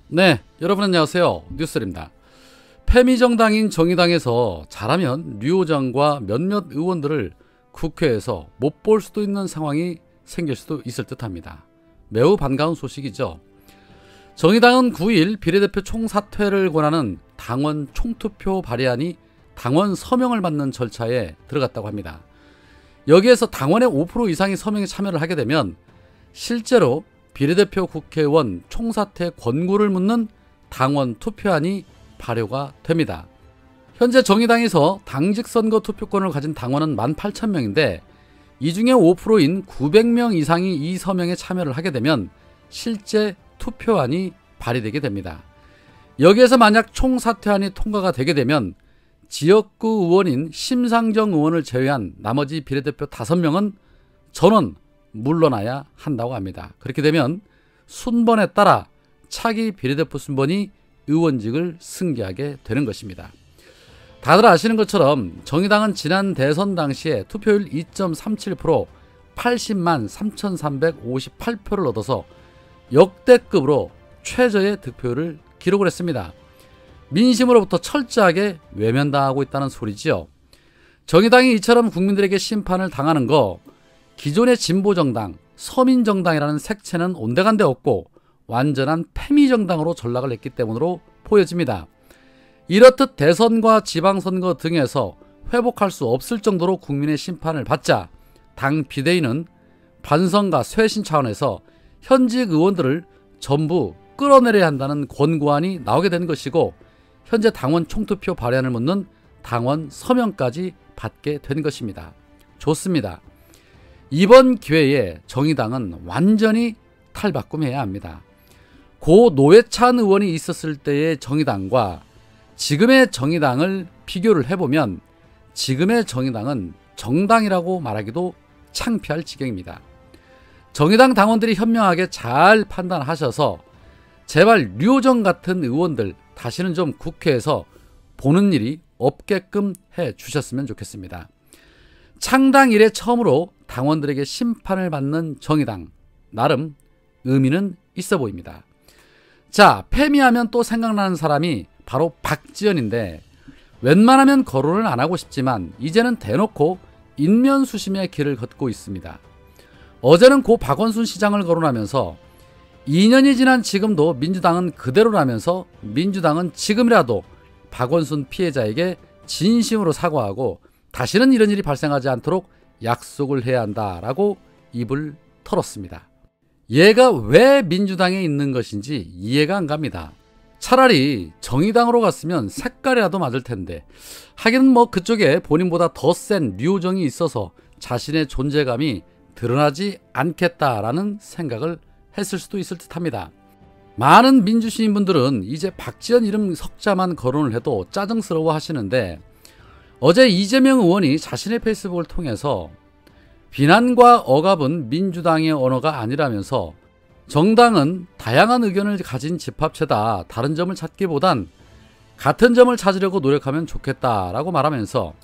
네, 여러분 안녕하세요. 뉴스입니다. 패미정당인 정의당에서 잘하면 류호정과 몇몇 의원들을 국회에서 못 볼 수도 있는 상황이 생길 수도 있을 듯합니다. 매우 반가운 소식이죠. 정의당은 9일 비례대표 총사퇴를 권하는 당원 총투표 발의안이 당원 서명을 받는 절차에 들어갔다고 합니다. 여기에서 당원의 5% 이상이 서명에 참여를 하게 되면 실제로 비례대표 국회의원 총사퇴 권고를 묻는 당원 투표안이 발효가 됩니다. 현재 정의당에서 당직 선거 투표권을 가진 당원은 18,000명인데 이 중에 5%인 900명 이상이 이 서명에 참여를 하게 되면 실제 투표안이 발의되게 됩니다. 여기에서 만약 총사퇴안이 통과가 되게 되면 지역구 의원인 심상정 의원을 제외한 나머지 비례대표 5명은 전원 물러나야 한다고 합니다. 그렇게 되면 순번에 따라 차기 비례대표 순번이 의원직을 승계하게 되는 것입니다. 다들 아시는 것처럼 정의당은 지난 대선 당시에 투표율 2.37% 80만 3,358표를 얻어서 역대급으로 최저의 득표율을 기록을 했습니다. 민심으로부터 철저하게 외면당하고 있다는 소리지요. 정의당이 이처럼 국민들에게 심판을 당하는 거 기존의 진보정당, 서민정당이라는 색채는 온데간데 없고 완전한 패미정당으로 전락을 했기 때문으로 보여집니다. 이렇듯 대선과 지방선거 등에서 회복할 수 없을 정도로 국민의 심판을 받자 당 비대위는 반성과 쇄신 차원에서 현직 의원들을 전부 끌어내려야 한다는 권고안이 나오게 된 것이고 현재 당원 총투표 발의안을 묻는 당원 서명까지 받게 된 것입니다. 좋습니다. 이번 기회에 정의당은 완전히 탈바꿈해야 합니다. 고 노회찬 의원이 있었을 때의 정의당과 지금의 정의당을 비교를 해보면 지금의 정의당은 정당이라고 말하기도 창피할 지경입니다. 정의당 당원들이 현명하게 잘 판단하셔서 제발 류호정 같은 의원들 다시는 좀 국회에서 보는 일이 없게끔 해 주셨으면 좋겠습니다. 창당 이래 처음으로 당원들에게 심판을 받는 정의당, 나름 의미는 있어 보입니다. 자, 패미하면 또 생각나는 사람이 바로 박지원인데 웬만하면 거론을 안 하고 싶지만 이제는 대놓고 인면수심의 길을 걷고 있습니다. 어제는 고 박원순 시장을 거론하면서 2년이 지난 지금도 민주당은 그대로라면서 민주당은 지금이라도 박원순 피해자에게 진심으로 사과하고 다시는 이런 일이 발생하지 않도록 약속을 해야 한다라고 입을 털었습니다. 얘가 왜 민주당에 있는 것인지 이해가 안 갑니다. 차라리 정의당으로 갔으면 색깔이라도 맞을 텐데 하긴 뭐 그쪽에 본인보다 더 센 류호정이 있어서 자신의 존재감이 드러나지 않겠다라는 생각을 했을 수도 있을 듯합니다. 많은 민주시민분들은 이제 박지원 이름 석자만 거론을 해도 짜증스러워 하시는데 어제 이재명 의원이 자신의 페이스북을 통해서 비난과 억압은 민주당의 언어가 아니라면서 정당은 다양한 의견을 가진 집합체다. 다른 점을 찾기보단 같은 점을 찾으려고 노력하면 좋겠다라고 말하면서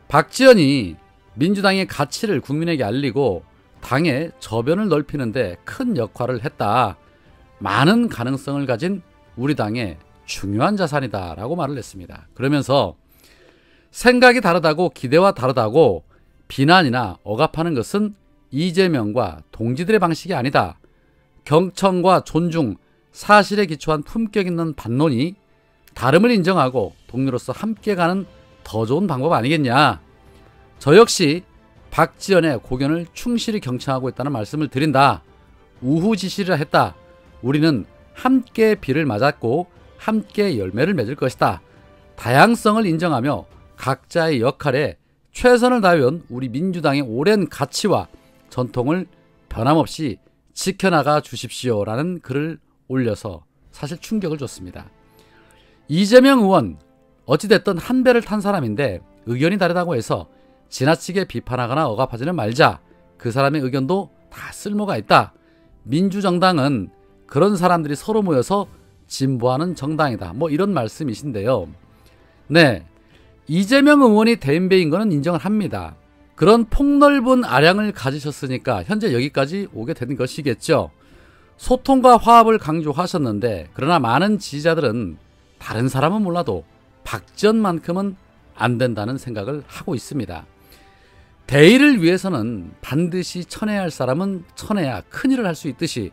박지원이 민주당의 가치를 국민에게 알리고 당의 저변을 넓히는데 큰 역할을 했다. 많은 가능성을 가진 우리 당의 중요한 자산이다 라고 말을 했습니다. 그러면서 생각이 다르다고 기대와 다르다고 비난이나 억압하는 것은 이재명과 동지들의 방식이 아니다. 경청과 존중, 사실에 기초한 품격 있는 반론이 다름을 인정하고 동료로서 함께 가는 더 좋은 방법 아니겠냐. 저 역시 박지원의 고견을 충실히 경청하고 있다는 말씀을 드린다. 우후지시를 했다. 우리는 함께 비를 맞았고 함께 열매를 맺을 것이다. 다양성을 인정하며 각자의 역할에 최선을 다해온 우리 민주당의 오랜 가치와 전통을 변함없이 지켜나가 주십시오라는 글을 올려서 사실 충격을 줬습니다. 이재명 의원 어찌됐든 한 배를 탄 사람인데 의견이 다르다고 해서 지나치게 비판하거나 억압하지는 말자. 그 사람의 의견도 다 쓸모가 있다. 민주정당은 그런 사람들이 서로 모여서 진보하는 정당이다. 뭐 이런 말씀이신데요. 네, 이재명 의원이 대인배인 거는 인정을 합니다. 그런 폭넓은 아량을 가지셨으니까 현재 여기까지 오게 된 것이겠죠. 소통과 화합을 강조하셨는데 그러나 많은 지지자들은 다른 사람은 몰라도 박지원만큼은 안 된다는 생각을 하고 있습니다. 대의를 위해서는 반드시 쳐내야 할 사람은 쳐내야 큰일을 할 수 있듯이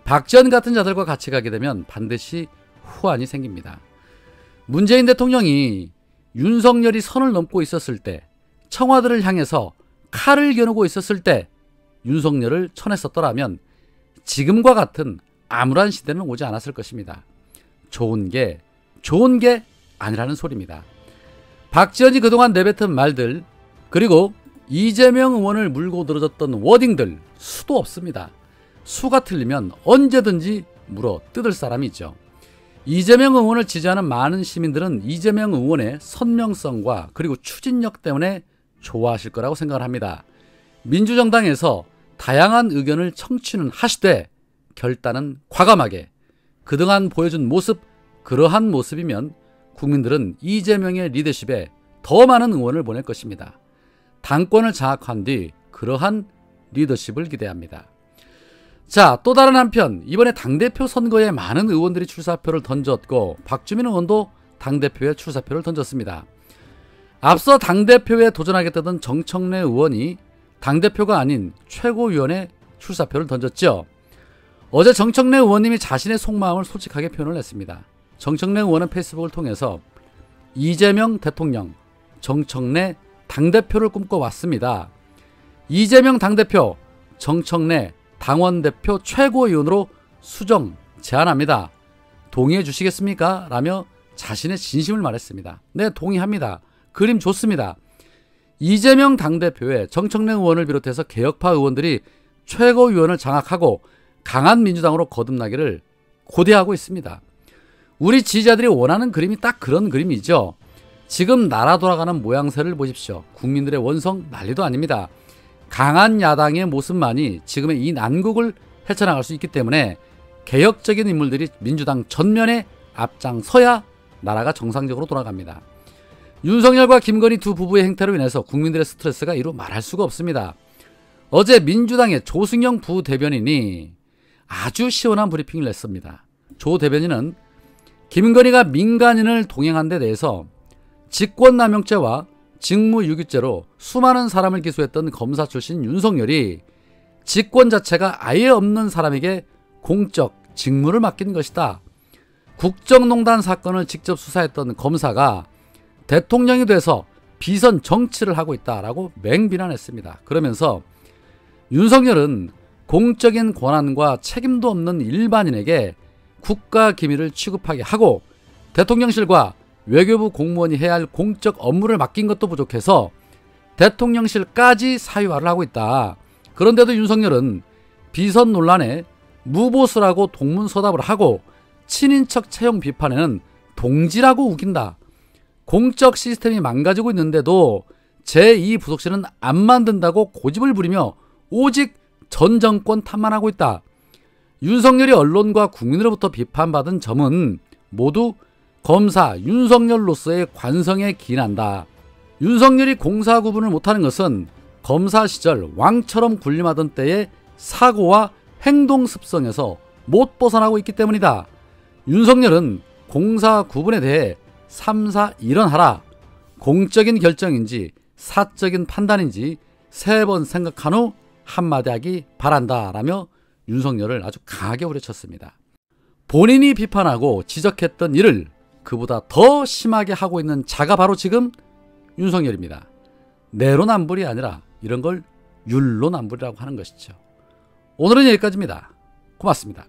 박지원 같은 자들과 같이 가게 되면 반드시 후환이 생깁니다. 문재인 대통령이 윤석열이 선을 넘고 있었을 때, 청와대를 향해서 칼을 겨누고 있었을 때 윤석열을 쳐냈었더라면 지금과 같은 암울한 시대는 오지 않았을 것입니다. 좋은 게 아니라는 소리입니다. 박지원이 그동안 내뱉은 말들, 그리고 이재명 의원을 물고 늘어졌던 워딩들 수도 없습니다. 수가 틀리면 언제든지 물어 뜯을 사람이 있죠. 이재명 의원을 지지하는 많은 시민들은 이재명 의원의 선명성과 그리고 추진력 때문에 좋아하실 거라고 생각을 합니다. 민주정당에서 다양한 의견을 청취는 하시되 결단은 과감하게 그동안 보여준 모습, 그러한 모습이면 국민들은 이재명의 리더십에 더 많은 응원을 보낼 것입니다. 당권을 장악한 뒤 그러한 리더십을 기대합니다. 자, 또 다른 한편 이번에 당대표 선거에 많은 의원들이 출사표를 던졌고 박주민 의원도 당대표에 출사표를 던졌습니다. 앞서 당대표에 도전하겠다던 정청래 의원이 당대표가 아닌 최고위원회 출사표를 던졌죠. 어제 정청래 의원님이 자신의 속마음을 솔직하게 표현을 했습니다. 정청래 의원은 페이스북을 통해서 이재명 대통령, 정청래 당대표를 꿈꿔왔습니다. 이재명 당대표, 정청래 당원대표 최고위원으로 수정 제안합니다. 동의해 주시겠습니까? 라며 자신의 진심을 말했습니다. 네, 동의합니다. 그림 좋습니다. 이재명 당대표에 정청래 의원을 비롯해서 개혁파 의원들이 최고위원을 장악하고 강한 민주당으로 거듭나기를 고대하고 있습니다. 우리 지지자들이 원하는 그림이 딱 그런 그림이죠. 지금 나라 돌아가는 모양새를 보십시오. 국민들의 원성 난리도 아닙니다. 강한 야당의 모습만이 지금의 이 난국을 헤쳐나갈 수 있기 때문에 개혁적인 인물들이 민주당 전면에 앞장서야 나라가 정상적으로 돌아갑니다. 윤석열과 김건희 두 부부의 행태로 인해서 국민들의 스트레스가 이루 말할 수가 없습니다. 어제 민주당의 조승영 부대변인이 아주 시원한 브리핑을 냈습니다. 조 대변인은 김건희가 민간인을 동행한 데 대해서 직권남용죄와 직무유기죄로 수많은 사람을 기소했던 검사 출신 윤석열이 직권 자체가 아예 없는 사람에게 공적 직무를 맡긴 것이다. 국정농단 사건을 직접 수사했던 검사가 대통령이 돼서 비선 정치를 하고 있다라고 맹비난했습니다. 그러면서 윤석열은 공적인 권한과 책임도 없는 일반인에게 국가기밀을 취급하게 하고 대통령실과 외교부 공무원이 해야 할 공적 업무를 맡긴 것도 부족해서 대통령실까지 사유화를 하고 있다. 그런데도 윤석열은 비선 논란에 무보수라고 동문서답을 하고 친인척 채용 비판에는 동지라고 우긴다. 공적 시스템이 망가지고 있는데도 제2부속실은 안 만든다고 고집을 부리며 오직 전 정권 탓만하고 있다. 윤석열이 언론과 국민으로부터 비판받은 점은 모두 검사 윤석열로서의 관성에 기인한다. 윤석열이 공사 구분을 못하는 것은 검사 시절 왕처럼 군림하던 때의 사고와 행동 습성에서 못 벗어나고 있기 때문이다. 윤석열은 공사 구분에 대해 3, 4, 일어나라. 공적인 결정인지 사적인 판단인지 3번 생각한 후 한마디 하기 바란다. 라며 윤석열을 아주 강하게 후려쳤습니다. 본인이 비판하고 지적했던 일을 그보다 더 심하게 하고 있는 자가 바로 지금 윤석열입니다. 내로남불이 아니라 이런 걸 율로남불이라고 하는 것이죠. 오늘은 여기까지입니다. 고맙습니다.